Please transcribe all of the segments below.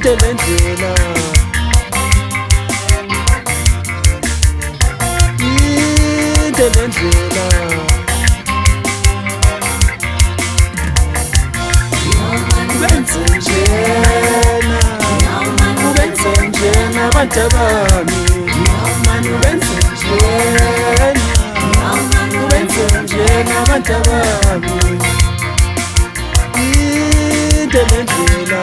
Delendlela Delendlela Benzenjena Benzenjena bantabami Manu benzenjena Benzenjena bantabami Delendlela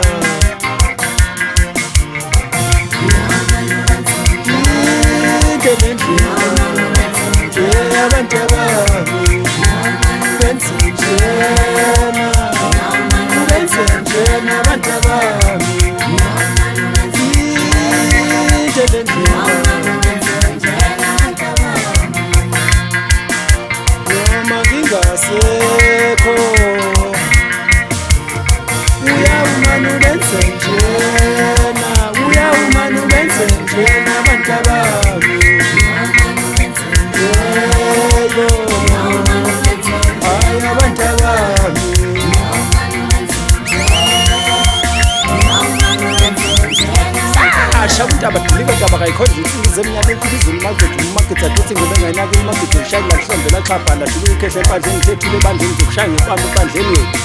Shabuta abadilika kaba kayikhonje ukuthi zemnyama ephizulu market athi ngoba ngayinaka imarket ushaya lahlombe laxapha lahlule ikhehle empandleni ngithethule ebandleni zokushaya ngempama empandleni yethu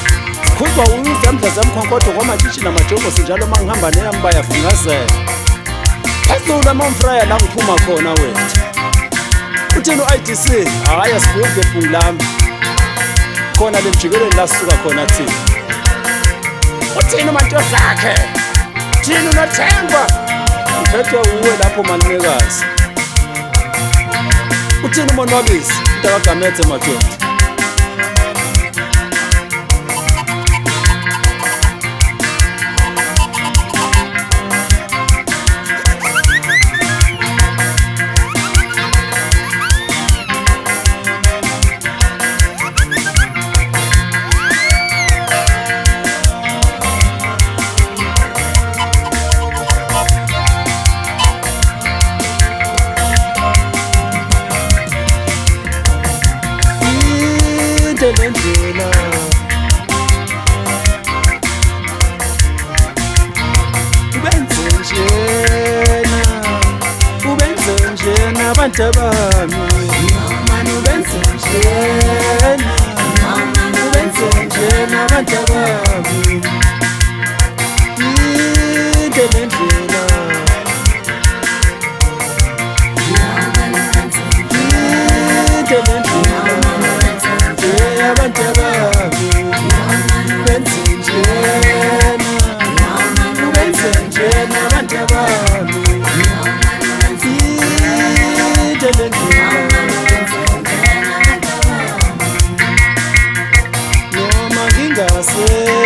sikhuzwa uyizamdla zamkhonkodo kwamatshitshi namajobo sinjalo mangihamba neyamba yafungazela phezulu amamfraya la ngiphuma khona wethu uthini u-IDC hayi asibuve bhungu lami khona lemjikelweni la sisuka khona thina uthini umantozakhe thini unothengwa uphethwe uwe lapho manumekazi uthini umonwabisi utakagametse madoda Delendlela Ubenzenjena bantabami Manu benzenjena bantabami Delendlela Noma ngingasekho